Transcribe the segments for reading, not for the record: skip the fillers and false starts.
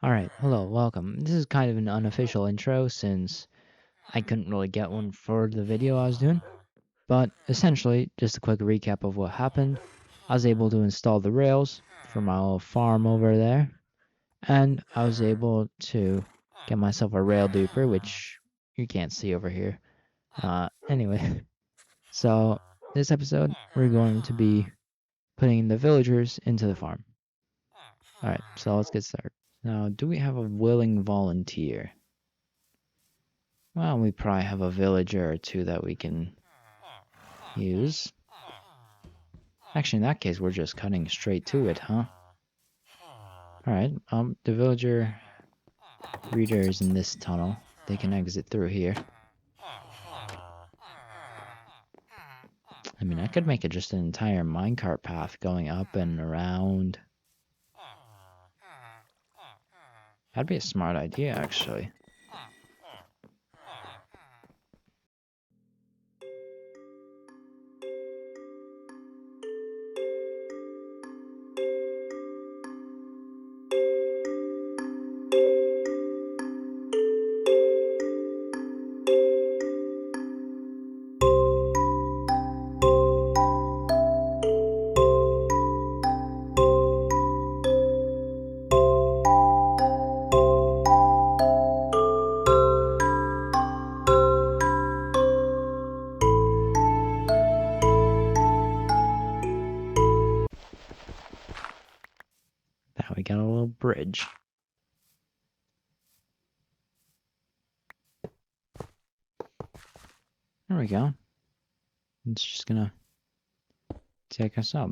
Alright, hello, welcome. This is kind of an unofficial intro since I couldn't really get one for the video I was doing. But essentially, just a quick recap of what happened. I was able to install the rails for my little farm over there. And I was able to get myself a rail duper, which you can't see over here. Anyway, so this episode, we're going to be putting the villagers into the farm. Alright, so let's get started. Now, do we have a willing volunteer? Well, we probably have a villager or two that we can use. Actually, in that case, we're just cutting straight to it, huh? Alright, the villager reader is in this tunnel. They can exit through here. I mean, I could make it just an entire minecart path going up and around. That'd be a smart idea, actually. Now we got a little bridge. There we go. It's just gonna take us up.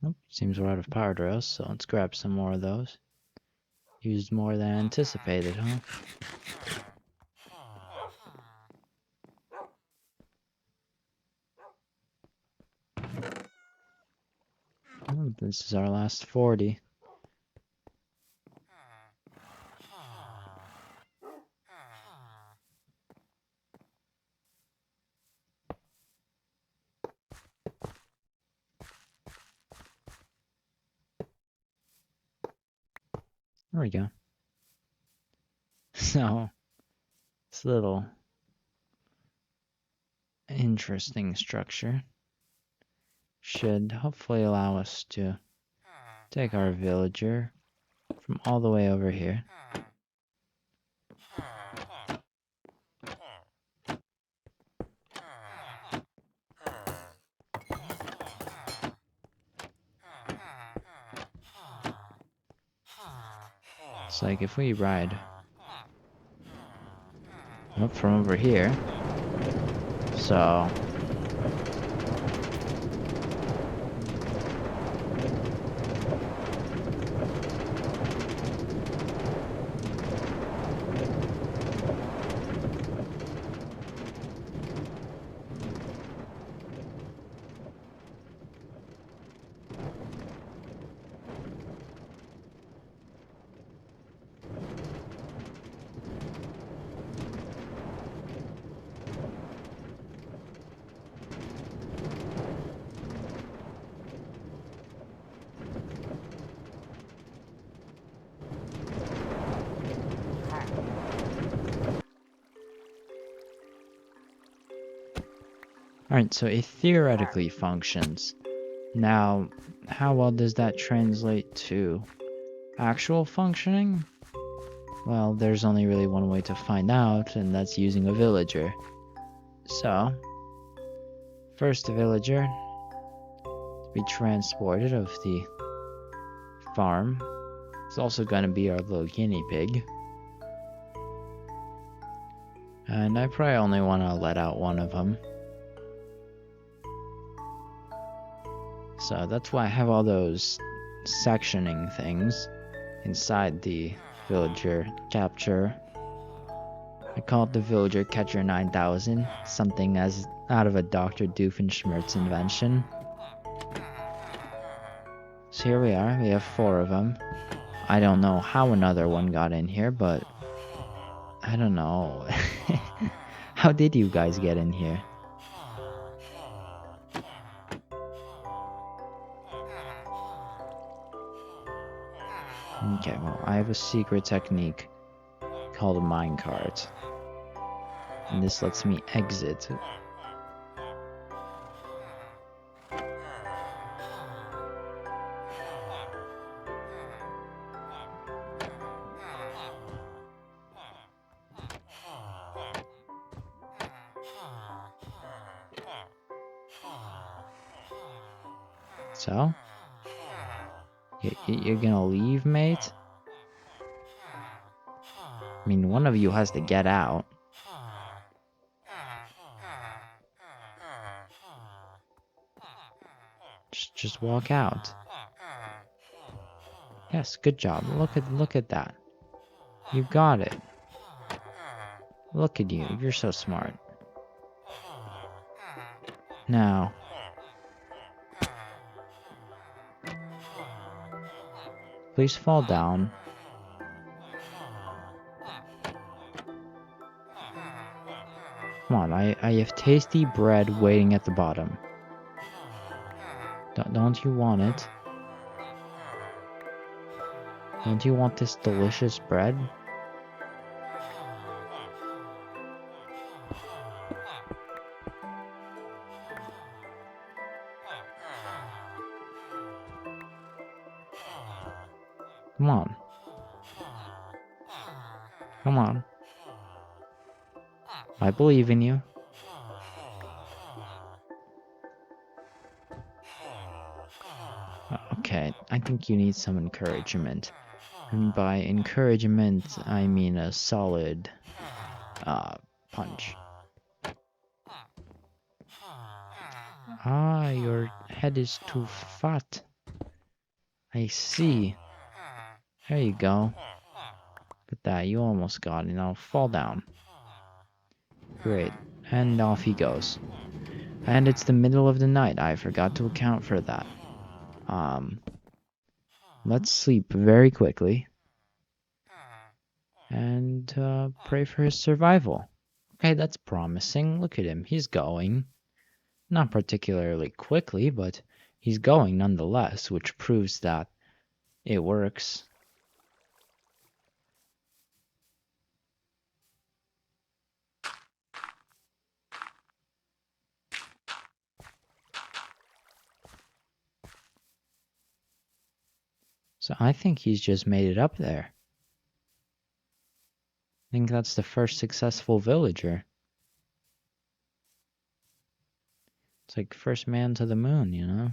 Oh, seems we're out of power drills, so let's grab some more of those. Used more than anticipated, huh? Oh, this is our last 40. There we go. So, this little interesting structure should hopefully allow us to take our villager from all the way over here. It's like if we ride up from over here, so alright, so it theoretically functions. Now, how well does that translate to actual functioning? Well, there's only really one way to find out, and that's using a villager. So, first villager to be transported of the farm is also going to be our little guinea pig. And I probably only want to let out one of them. So that's why I have all those sectioning things inside the villager capture. I call it the Villager Catcher 9000, something as out of a Dr. Doofenshmirtz invention. So here we are, we have 4 of them. I don't know how another one got in here, but I don't know. How did you guys get in here? Okay, well, I have a secret technique called a minecart. And this lets me exit. So? You're gonna leave, mate? I mean, one of you has to get out. Just walk out. Yes, good job. Look at that. You got it. Look at you. You're so smart. Now, please fall down. Come on, I have tasty bread waiting at the bottom. Don't you want it? Don't you want this delicious bread? Come on. Come on. I believe in you. Okay, I think you need some encouragement. And by encouragement, I mean a solid, punch. Ah, your head is too fat. I see. There you go. Look at that, you almost got it. Now fall down. Great. And off he goes. And it's the middle of the night. I forgot to account for that. Let's sleep very quickly. And pray for his survival. Okay, that's promising. Look at him. He's going. Not particularly quickly, but he's going nonetheless, which proves that it works. So I think he's just made it up there. I think that's the first successful villager. It's like first man to the moon, you know?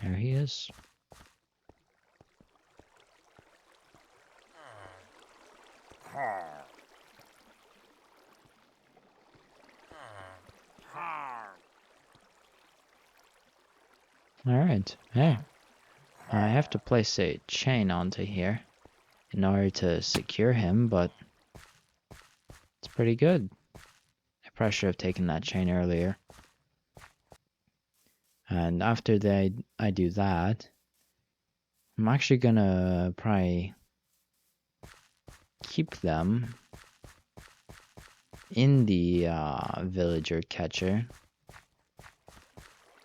There he is. Alright, hey. I have to place a chain onto here in order to secure him, but it's pretty good. I probably should have taken that chain earlier. And after I do that, I'm actually gonna probably keep them in the villager catcher.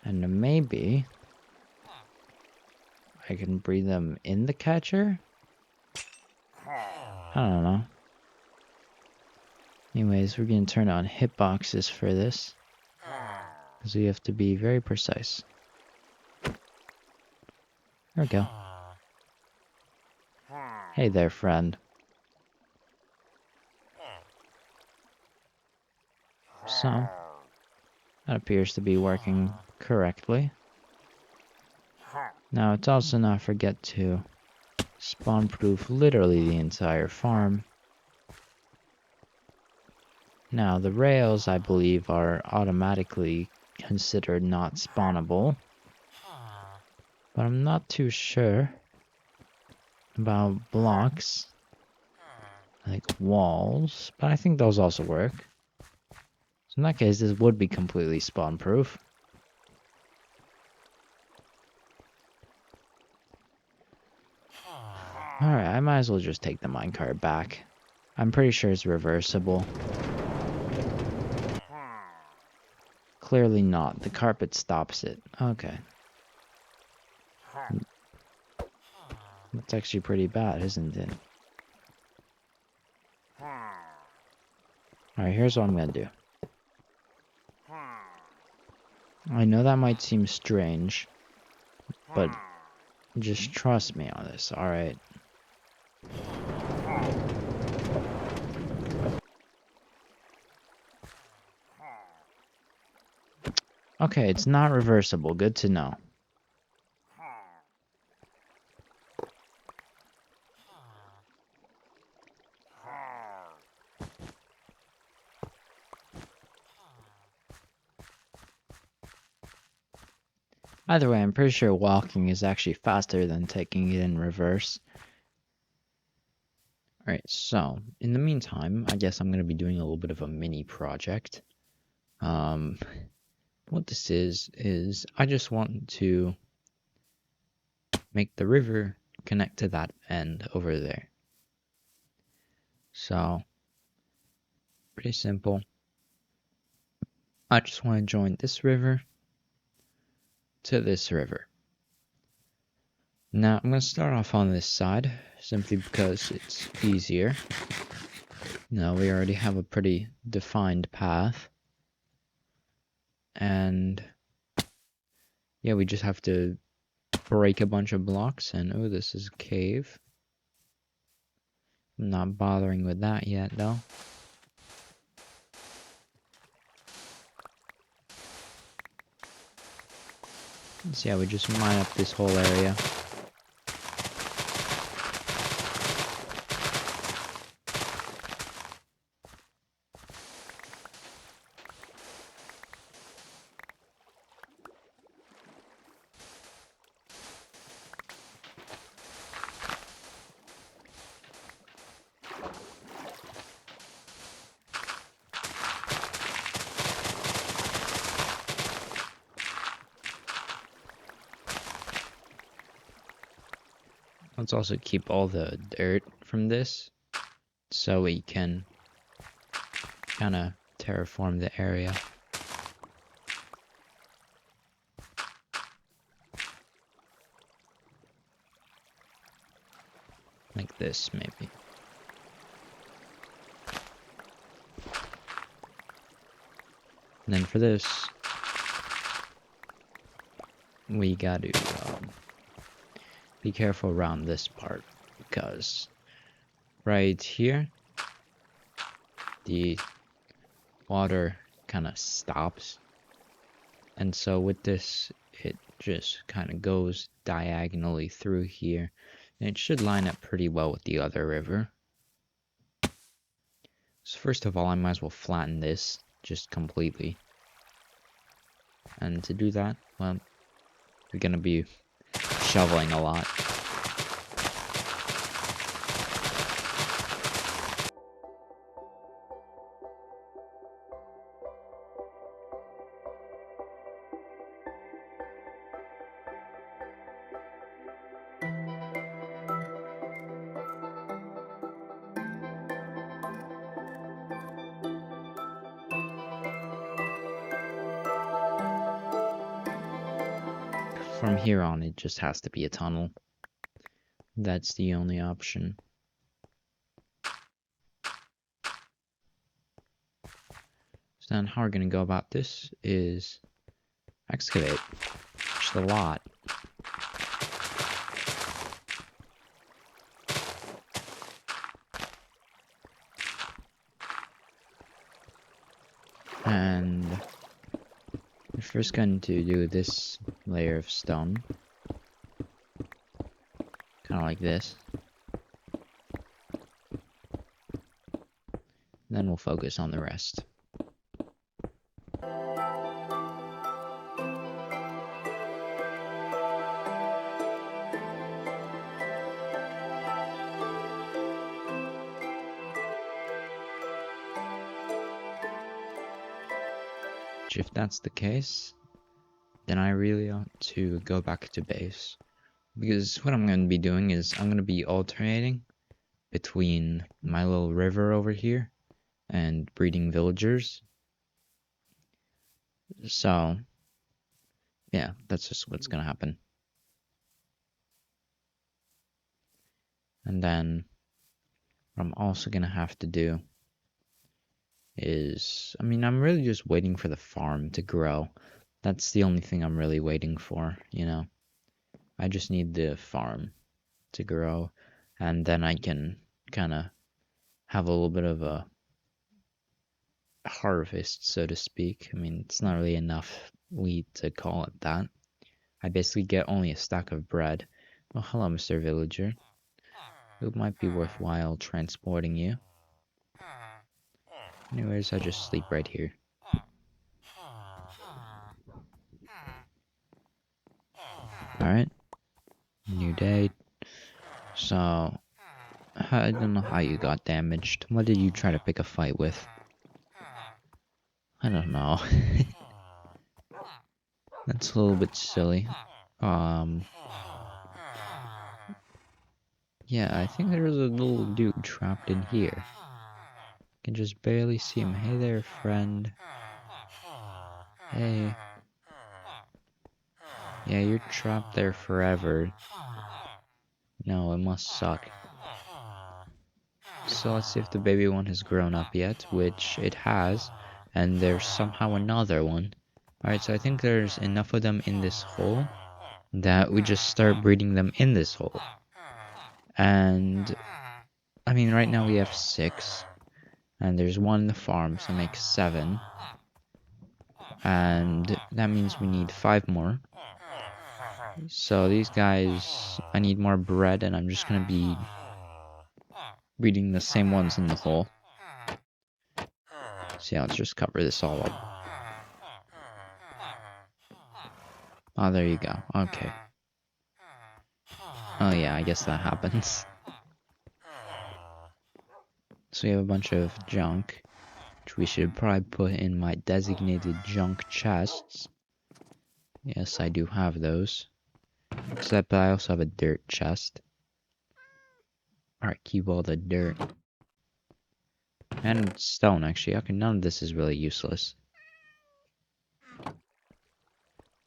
And maybe I can breed them in the catcher? I don't know. Anyways, we're gonna turn on hitboxes for this, because we have to be very precise. There we go. Hey there, friend. So, that appears to be working correctly. Now, let's also not forget to spawn-proof literally the entire farm. Now, the rails, I believe, are automatically considered not spawnable. But I'm not too sure about blocks, like walls, but I think those also work. So in that case, this would be completely spawn-proof. Alright, I might as well just take the minecart back. I'm pretty sure it's reversible. Clearly not. The carpet stops it. Okay. That's actually pretty bad, isn't it? Alright, here's what I'm gonna do. I know that might seem strange, but just trust me on this, alright? Okay, it's not reversible. Good to know. Either way, I'm pretty sure walking is actually faster than taking it in reverse. Alright, so, in the meantime, I guess I'm going to be doing a little bit of a mini project. What this is I just want to make the river connect to that end over there. So, pretty simple. I just want to join this river to this river. Now, I'm going to start off on this side, simply because it's easier. Now, we already have a pretty defined path. And yeah, we just have to break a bunch of blocks, and oh, this is a cave. I'm not bothering with that yet, though. So yeah, we just mine up this whole area. Let's also keep all the dirt from this, so we can kind of terraform the area. Like this, maybe. And then for this, we gotta be careful around this part, because right here, the water kind of stops. And so with this, it just kind of goes diagonally through here. And it should line up pretty well with the other river. So first of all, I might as well flatten this just completely. And to do that, well, we're gonna be shoveling a lot. From here on, it just has to be a tunnel. That's the only option. So then how we're gonna go about this is excavate just a lot. And we're first going to do this layer of stone. Kind of like this. Then we'll focus on the rest. If that's the case, then I really ought to go back to base. Because what I'm going to be doing is I'm going to be alternating between my little river over here and breeding villagers. So, yeah, that's just what's going to happen. And then what I'm also going to have to do is, I mean, I'm really just waiting for the farm to grow. That's the only thing I'm really waiting for, you know. I just need the farm to grow, and then I can kind of have a little bit of a harvest, so to speak. I mean, it's not really enough wheat to call it that. I basically get only a stack of bread. Oh, hello, Mr. Villager. It might be worthwhile transporting you. Anyways, I just sleep right here. Alright, new day. So, I don't know how you got damaged. What did you try to pick a fight with? I don't know. That's a little bit silly. Yeah, I think there's a little dude trapped in here. Can just barely see him. Hey there, friend. Hey. Yeah, you're trapped there forever. No, it must suck. So let's see if the baby one has grown up yet, which it has. And there's somehow another one. Alright, so I think there's enough of them in this hole that we just start breeding them in this hole. And, I mean, right now we have 6. And there's 1 in the farm, so it makes 7. And that means we need 5 more. So these guys, I need more bread, and I'm just gonna be breeding the same ones in the hole. So yeah, let's just cover this all up. Oh, there you go. Okay. Oh yeah, I guess that happens. So we have a bunch of junk, which we should probably put in my designated junk chests. Yes, I do have those. Except I also have a dirt chest. Alright, keep all the dirt. And stone, actually. Okay, none of this is really useless.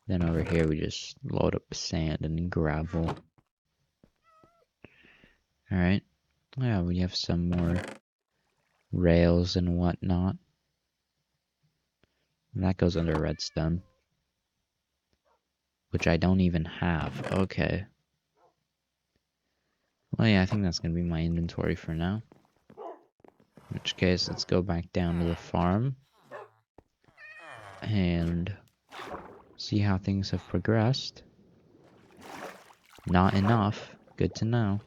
Then over here we just load up sand and gravel. Alright. Yeah, we have some more rails and whatnot. And that goes under redstone. Which I don't even have. Okay. Well, yeah, I think that's gonna be my inventory for now. In which case, let's go back down to the farm. And see how things have progressed. Not enough. Good to know.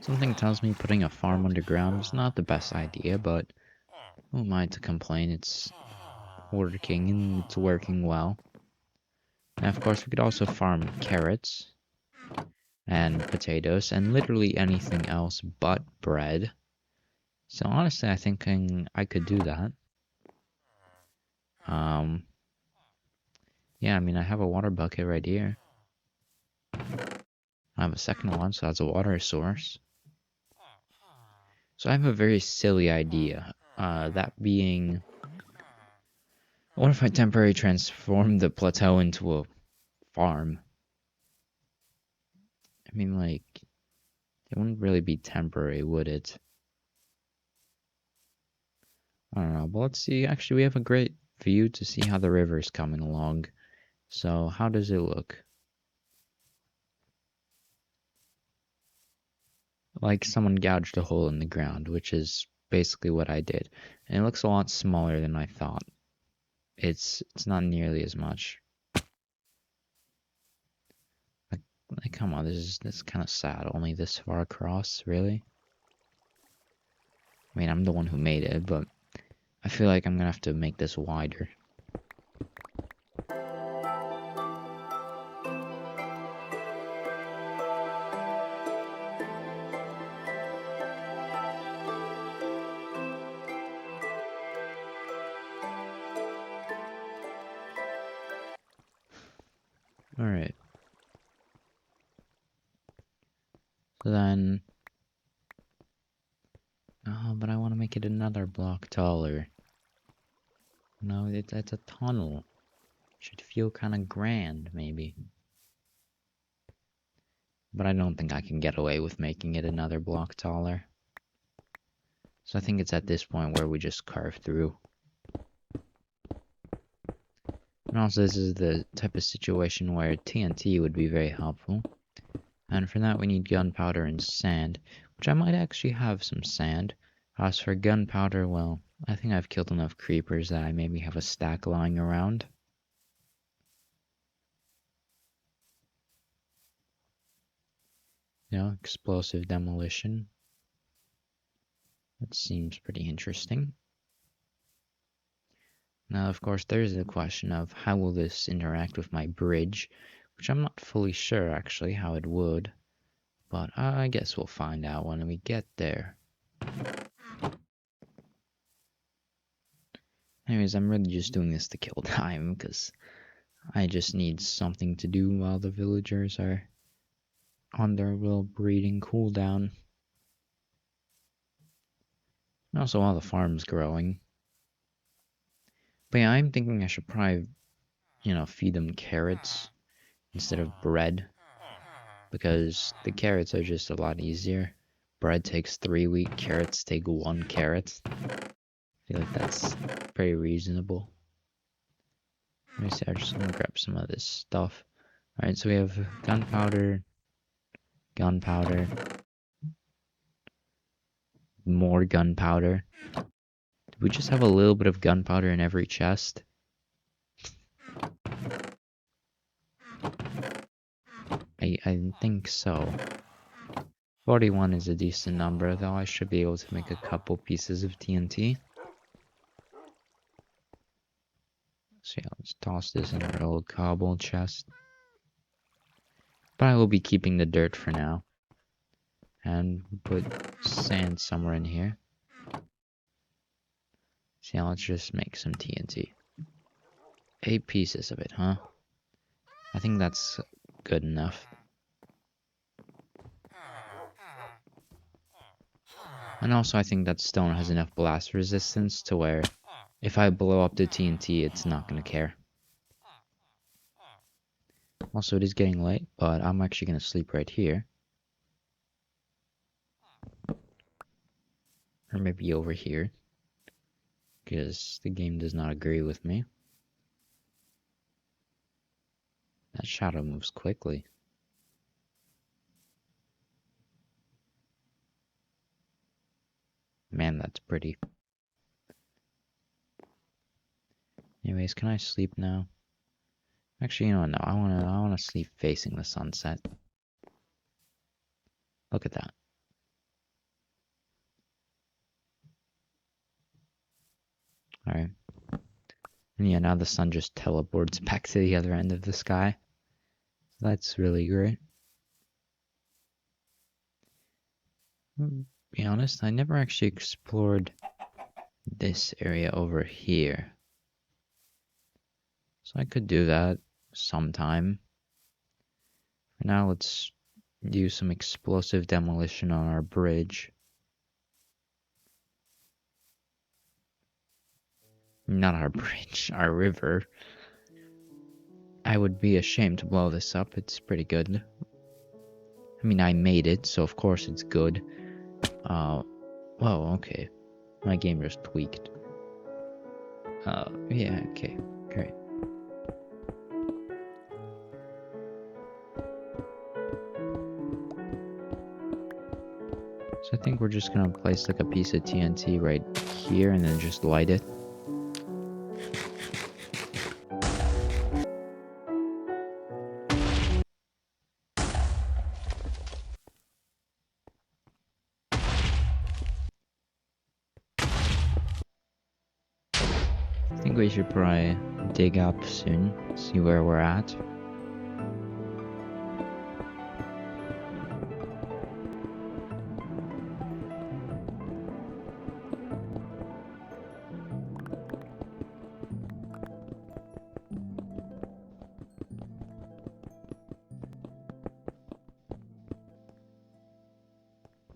Something tells me putting a farm underground is not the best idea, but who am I to complain? It's working and it's working well. And of course, we could also farm carrots and potatoes and literally anything else but bread. So honestly, I think I could do that. Yeah, I mean, I have a water bucket right here. I have a second one, so that's a water source. So I have a very silly idea. That being, what if I temporarily transform the plateau into a farm? I mean, like, it wouldn't really be temporary, would it? I don't know, but let's see. Actually, we have a great view to see how the river is coming along. So, how does it look? Like someone gouged a hole in the ground, which is basically what I did. And it looks a lot smaller than I thought. It's not nearly as much. Like come on, this is kind of sad. Only this far across, really? I mean, I'm the one who made it, but I feel like I'm gonna have to make this wider. Alright. So then... Oh, but I want to make it another block taller. No, it's a tunnel. Should feel kind of grand, maybe. But I don't think I can get away with making it another block taller. So I think it's at this point where we just carve through. And also this is the type of situation where TNT would be very helpful. And for that we need gunpowder and sand, which I might actually have some sand. As for gunpowder, well, I think I've killed enough creepers that I maybe have a stack lying around. You know, explosive demolition. That seems pretty interesting. Now, of course, there's the question of how will this interact with my bridge, which I'm not fully sure actually how it would, but I guess we'll find out when we get there. Anyways, I'm really just doing this to kill time, because I just need something to do while the villagers are on their little breeding cooldown. And also while the farm's growing. But yeah, I'm thinking I should probably, feed them carrots instead of bread. Because the carrots are just a lot easier. Bread takes 3 weeks, carrots take 1 carrot. I feel like that's pretty reasonable. Let me see, I'm just gonna grab some of this stuff. Alright, so we have gunpowder, more gunpowder. Did we just have a little bit of gunpowder in every chest? I think so. 41 is a decent number, though I should be able to make a couple pieces of TNT. So yeah, let's toss this in our old cobble chest. But I will be keeping the dirt for now. And put sand somewhere in here. So yeah, let's just make some TNT. 8 pieces of it, huh? I think that's good enough. And also I think that stone has enough blast resistance to where if I blow up the TNT, it's not gonna care. Also, it is getting late, but I'm actually gonna sleep right here. Or maybe over here. Because the game does not agree with me. That shadow moves quickly. Man, that's pretty. Anyways, can I sleep now? Actually, you know what? No, I wanna sleep facing the sunset. Look at that. Alright. And yeah, now the sun just teleports back to the other end of the sky. So that's really great. To be honest, I never actually explored this area over here. So I could do that sometime. For now, let's do some explosive demolition on our bridge. Not our bridge, our river. I would be ashamed to blow this up. It's pretty good. I mean, I made it, so of course it's good. Whoa, okay. My game just tweaked. Yeah, okay, great. So I think we're just gonna place like a piece of TNT right here and then just light it. I think we should probably dig up soon, see where we're at.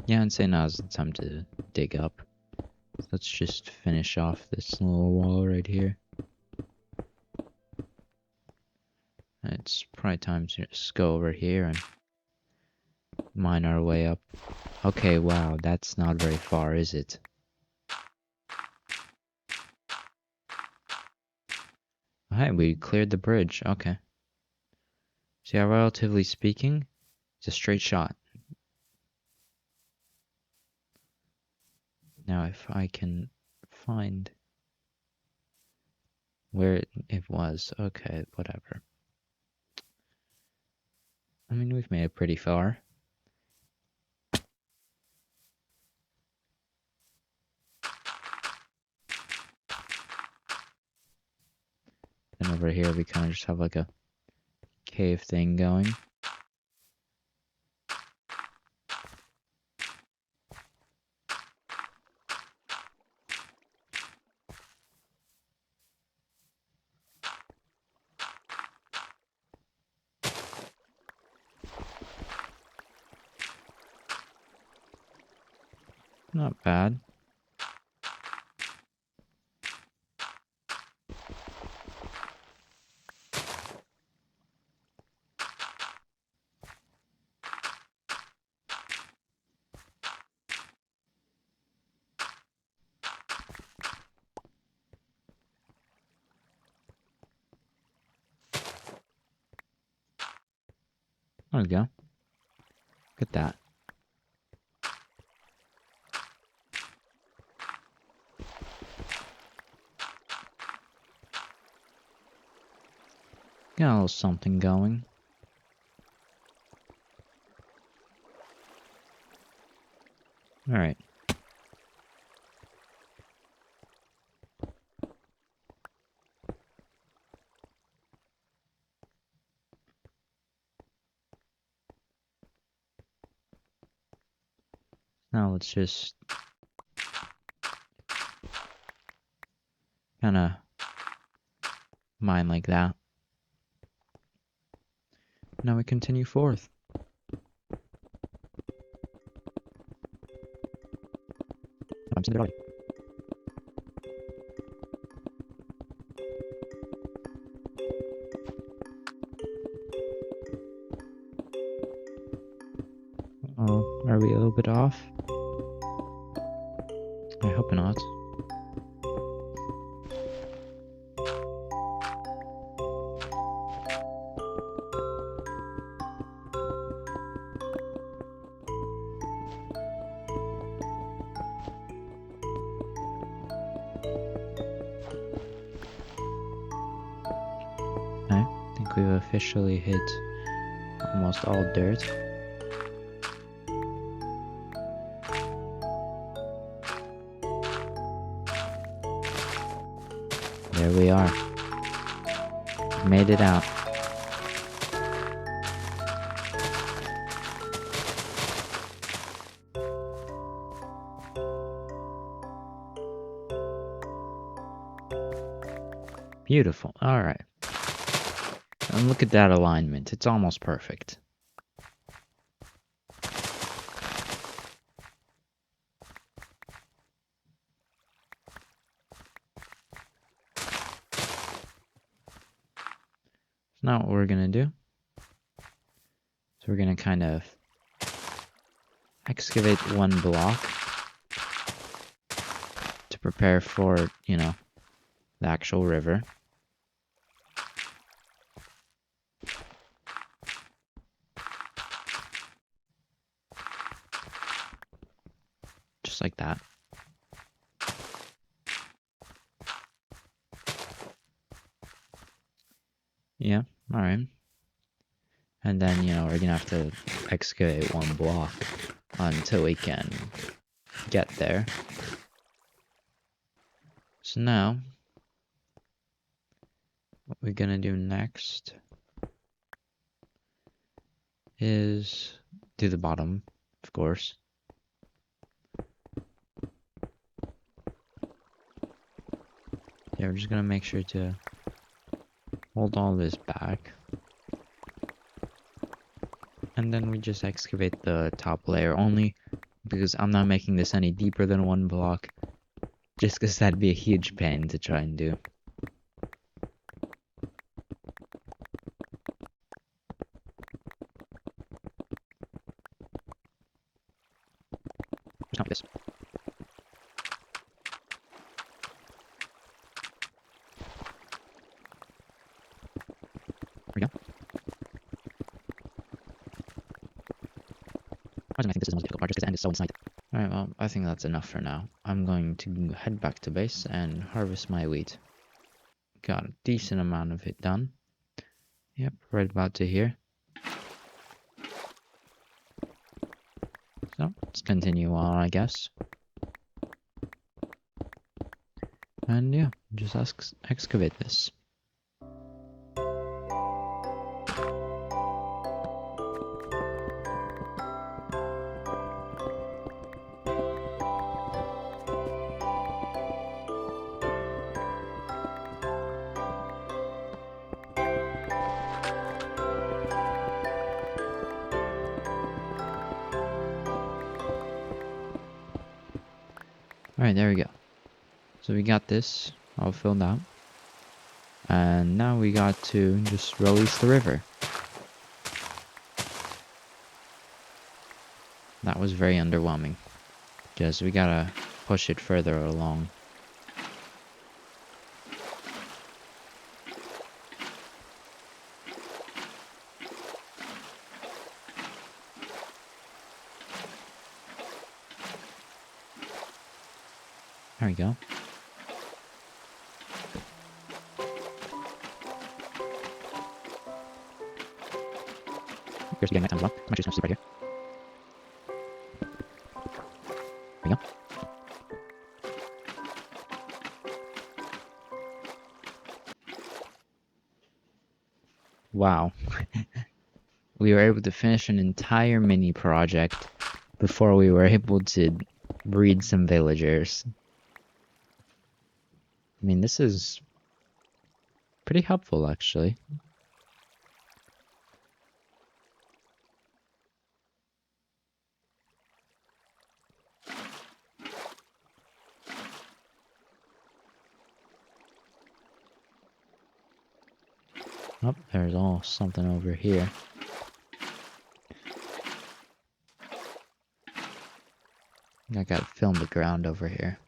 Yeah, I'd say now's the time to dig up. Let's just finish off this little wall right here. It's probably time to just go over here and mine our way up. Okay, wow, that's not very far, is it? Alright, we cleared the bridge. Okay. So yeah, relatively speaking, it's a straight shot. Now if I can find where it was. Okay, whatever. I mean, we've made it pretty far. And over here we kind of just have like a cave thing going. Not bad. There we go. Look at that. Got a little something going. Alright. Now let's just kind of mine like that. Now we continue forth. I'm sitting there. Oh, are we a little bit off? I hope not. I think we've officially hit almost all dirt. There we are. Made it out. Beautiful. Alright. And look at that alignment. It's almost perfect. Now what we're gonna do, so we're gonna kind of excavate one block to prepare for, you know, the actual river. Just like that. Yeah, alright. And then, you know, we're gonna have to excavate one block until we can get there. So now, what we're gonna do next is do the bottom, of course. Yeah, we're just gonna make sure to hold all this back. And then we just excavate the top layer only because I'm not making this any deeper than 1 block, just because that'd be a huge pain to try and do. Just not this. There we go. I think this is the most difficult part just because the end is so inside. Alright, well, I think that's enough for now. I'm going to head back to base and harvest my wheat. Got a decent amount of it done. Yep, right about to here. So, let's continue on, I guess. And yeah, just excavate this. Alright, there we go. So we got this all filled out. And now we got to just release the river. That was very underwhelming. Just we gotta push it further along. There we go. Here's getting next time as well. I'm actually just gonna sleep right here. There we go. Wow. We were able to finish an entire mini project before we were able to breed some villagers. I mean, this is pretty helpful, actually. Oh, there's all something over here. I gotta film the ground over here.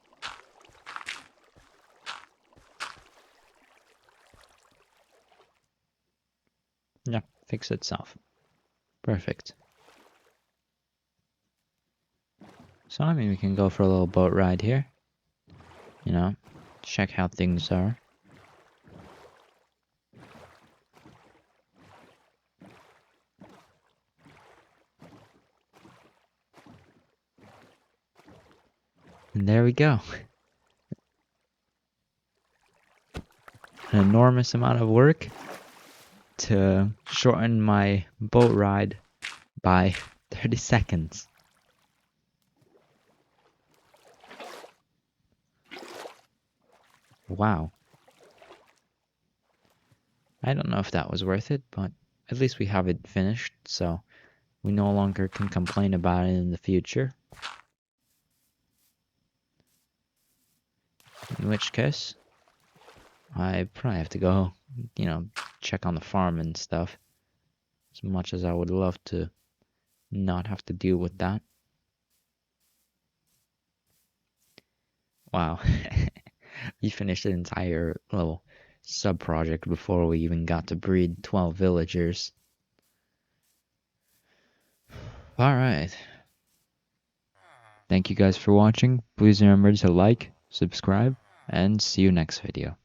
Yeah, fix itself. Perfect. So, I mean, we can go for a little boat ride here. You know, check how things are. And there we go. An enormous amount of work to shorten my boat ride by 30 seconds. Wow. I don't know if that was worth it, but at least we have it finished, so we no longer can complain about it in the future. In which case, I probably have to go, check on the farm and stuff. As much as I would love to not have to deal with that. Wow. We finished an entire little sub-project before we even got to breed 12 villagers. Alright. Thank you guys for watching. Please remember to like, subscribe, and see you next video.